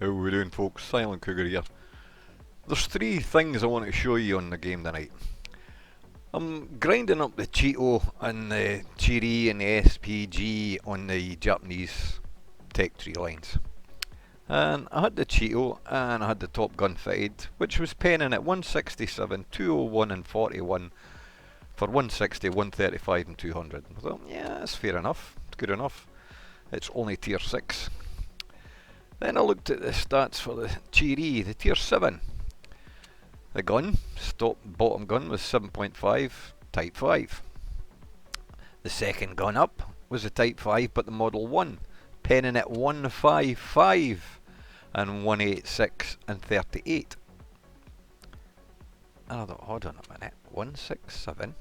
How we doing, folks? Silent Cougar here. There's three things I want to show you on the game tonight. I'm grinding up the Cheeto and the Chiri and the SPG on the Japanese tech tree lines. And I had the Cheeto and I had the Top Gun fitted, which was penning at 167, 201 and 41 for 160, 135 and 200. I thought, yeah, that's fair enough. It's good enough. It's only tier 6. Then I looked at the stats for the Chiri, the tier 7. The gun, bottom gun, was 7.5, type 5. The second gun up was a type 5, but the model 1, penning at 155 and 186 and 38. And I thought, hold on a minute, 167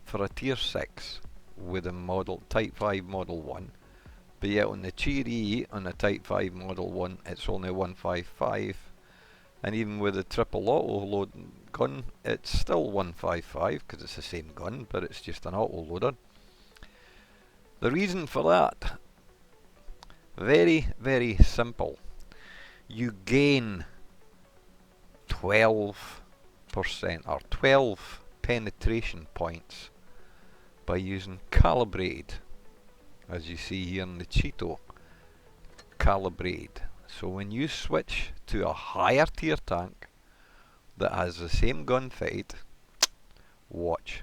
for a tier 6 with a model type 5 model 1, but yet on the Chiri on the type 5 model 1 it's only 155. And even with the triple auto load gun, it's still 155 because it's the same gun, but it's just an auto loader. The reason for that, very, very simple. You gain 12% or 12 penetration points by using calibrated, as you see here in the Cheeto, calibrated. So when you switch to a higher tier tank that has the same gun fitted, watch.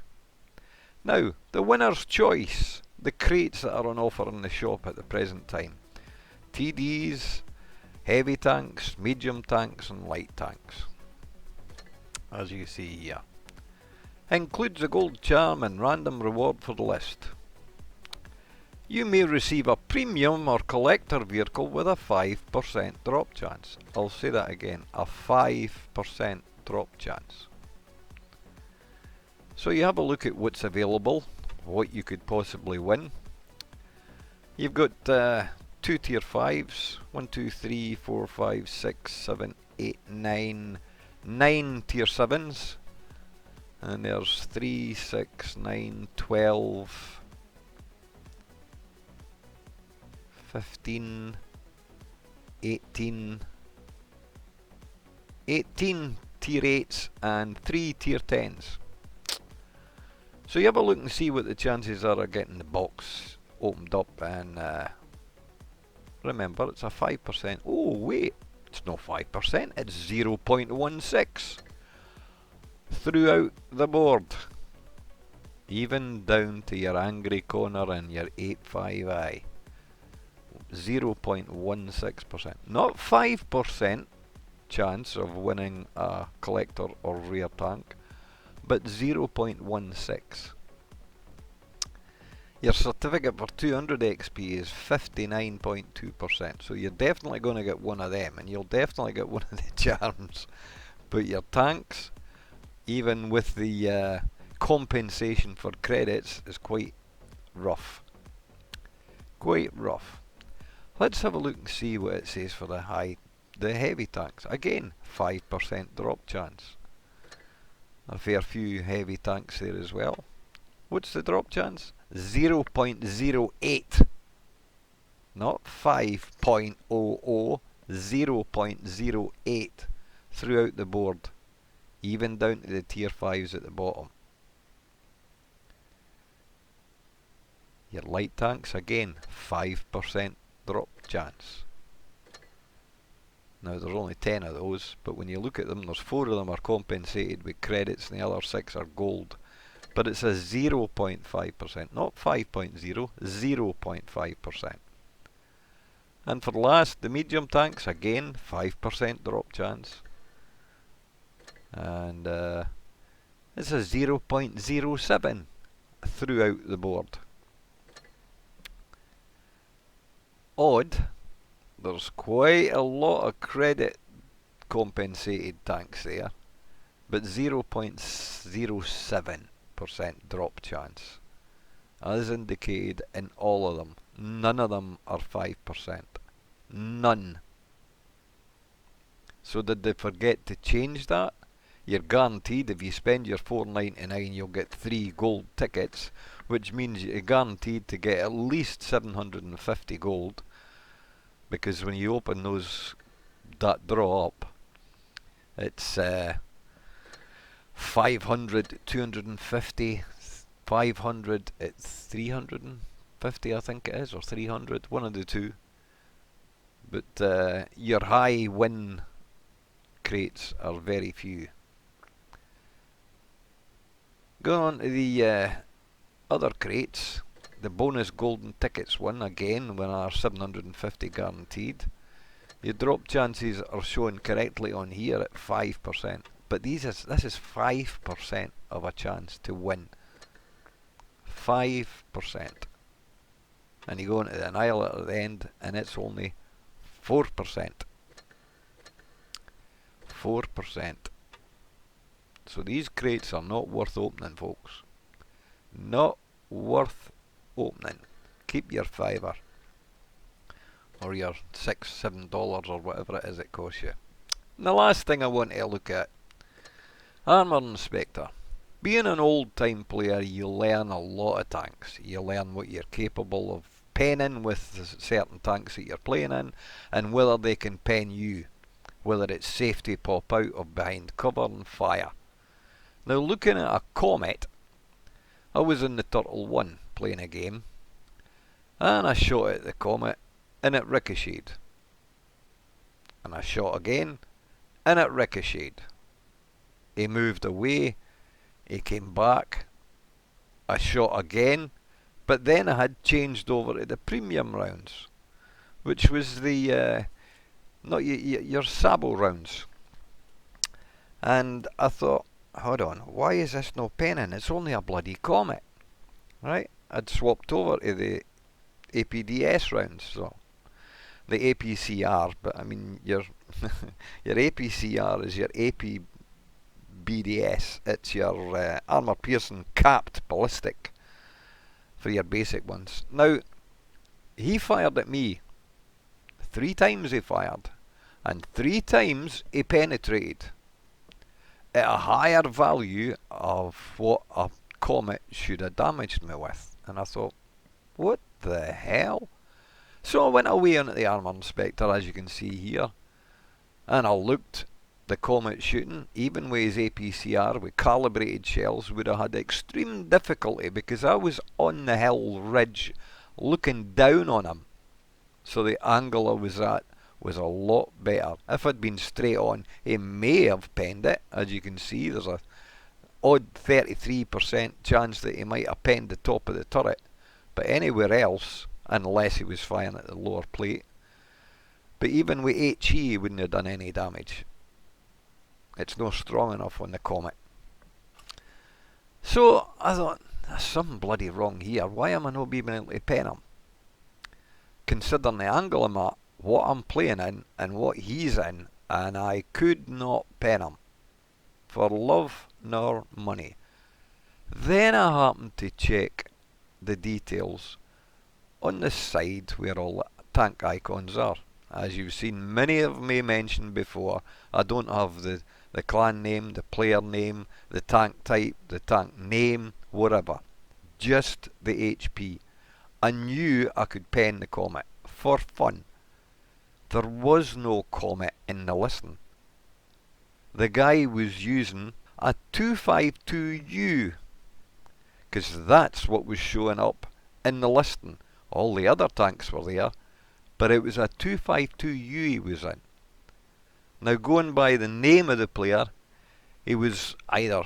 Now, the winner's choice, the crates that are on offer in the shop at the present time. TDs, heavy tanks, medium tanks and light tanks. As you see here. Includes a gold charm and random reward for the list. You may receive a premium or collector vehicle with a 5% drop chance. I'll say that again, a 5% drop chance. So you have a look at what's available, what you could possibly win. You've got 2 tier 5s, 1, 2, 3, 4, 5, 6, 7, 8, 9, 9 tier 7s. And there's 3, 6, 9, 12... 15, 18 tier 8s and 3 tier 10s. So you have a look and see what the chances are of getting the box opened up, and remember it's a 5%. Oh wait, it's not 5%, it's 0.16 throughout the board. Even down to your angry corner and your 8.5i. 0.16%, not 5% chance of winning a collector or rear tank, but 0.16. Your certificate for 200 XP is 59.2%, so you're definitely going to get one of them, and you'll definitely get one of the charms. But your tanks, even with the compensation for credits, is quite rough. Quite rough. Let's have a look and see what it says for the heavy tanks. Again, 5% drop chance. A fair few heavy tanks there as well. What's the drop chance? 0.08. Not 5.00, 0.08 throughout the board. Even down to the tier 5s at the bottom. Your light tanks, again, 5% drop chance. Now there's only 10 of those, but when you look at them, there's 4 of them are compensated with credits and the other 6 are gold. But it's a 0.5%, not 5.0, 0.5%. And for last, the medium tanks, again, 5% drop chance. And it's a 0.07 throughout the board. Odd, there's quite a lot of credit compensated tanks there, but 0.07% drop chance, as indicated in all of them. None of them are 5%. None. So did they forget to change that? You're guaranteed if you spend your $4.99 you'll get 3 gold tickets, which means you're guaranteed to get at least 750 gold, because when you open those that draw up. It's 500, 250, 500, it's 350 I think it is, or 300, one of the two. But your high win crates are very few. Going on to the other crates, the bonus golden tickets one, again, when are 750 guaranteed. Your drop chances are shown correctly on here at 5%, but this is 5% of a chance to win. 5%. And you go into the annihilator at the end, and it's only 4%. 4%. So these crates are not worth opening, folks. Not worth opening. Keep your fiver. Or your $6-7 or whatever it is it costs you. And the last thing I want to look at, Armour Inspector. Being an old time player, you learn a lot of tanks. You learn what you're capable of penning with certain tanks that you're playing in, and whether they can pen you, whether it's safe to pop out of behind cover and fire. Now, looking at a Comet, I was in the Turtle 1 playing a game, and I shot at the Comet and it ricocheted. And I shot again and it ricocheted. He moved away, he came back, I shot again, but then I had changed over to the premium rounds, which was the not your Sabo rounds. And I thought, hold on, why is this no penning? It's only a bloody Comet, right? I'd swapped over to the APDS rounds, so the APCR, but I mean your your APCR is your APBDS. It's your armor piercing capped ballistic for your basic ones. Now, he fired at me 3 times. He fired, and 3 times he penetrated at a higher value of what a Comet should have damaged me with. And I thought, what the hell? So I went away onto the Armour Inspector, as you can see here, and I looked. The Comet shooting, even with his APCR, with calibrated shells, would have had extreme difficulty because I was on the hill ridge looking down on him. So the angle I was at was a lot better. If I'd been straight on, he may have penned it. As you can see, there's a odd 33% chance that he might have penned the top of the turret. But anywhere else, unless he was firing at the lower plate. But even with HE, he wouldn't have done any damage. It's not strong enough on the Comet. So I thought, there's something bloody wrong here. Why am I not being able to pen him? Considering the angle I'm at, what I'm playing in, and what he's in, and I could not pen him. For love nor money. Then I happened to check the details on the side where all the tank icons are. As you've seen many of me mention before, I don't have the clan name, the player name, the tank type, the tank name, whatever. Just the HP. I knew I could pen the Comet for fun. There was no Comet in the listing. The guy was using a 252U, because that's what was showing up in the listing. All the other tanks were there, but it was a 252U he was in. Now, going by the name of the player, he was either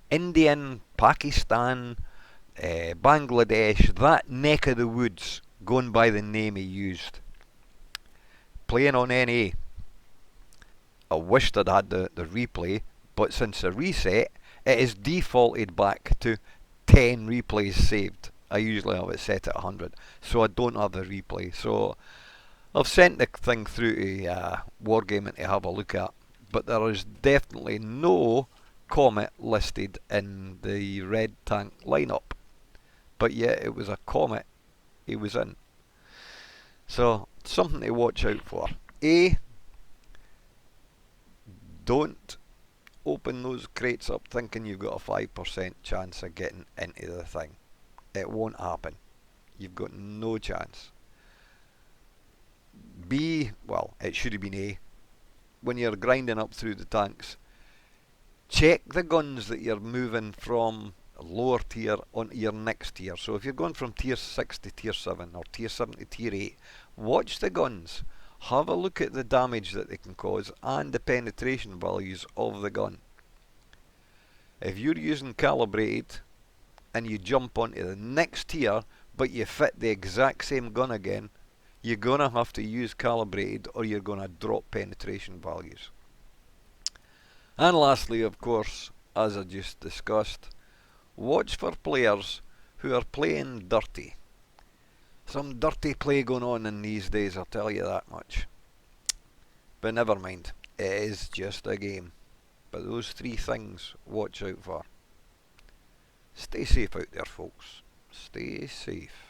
Indian, Pakistan, Bangladesh, that neck of the woods, going by the name he used. Playing on NA. I wished I'd had the replay, but since the reset, it is defaulted back to 10 replays saved. I usually have it set at 100, so I don't have the replay. So I've sent the thing through to Wargaming to have a look at, but there is definitely no Comet listed in the red tank lineup. But yet it was a Comet he was in. So something to watch out for. A, don't open those crates up thinking you've got a 5% chance of getting into the thing. It won't happen. You've got no chance. B, well, it should have been A. when you're grinding up through the tanks, check the guns that you're moving from lower tier onto your next tier. So if you're going from tier 6 to tier 7 or tier 7 to tier 8, watch the guns, have a look at the damage that they can cause and the penetration values of the gun. If you're using calibrated and you jump onto the next tier but you fit the exact same gun again, you're going to have to use calibrated or you're going to drop penetration values. And lastly, of course, as I just discussed, watch for players who are playing dirty. Some dirty play going on in these days, I'll tell you that much. But never mind, it is just a game. But those 3 things, watch out for. Stay safe out there, folks. Stay safe.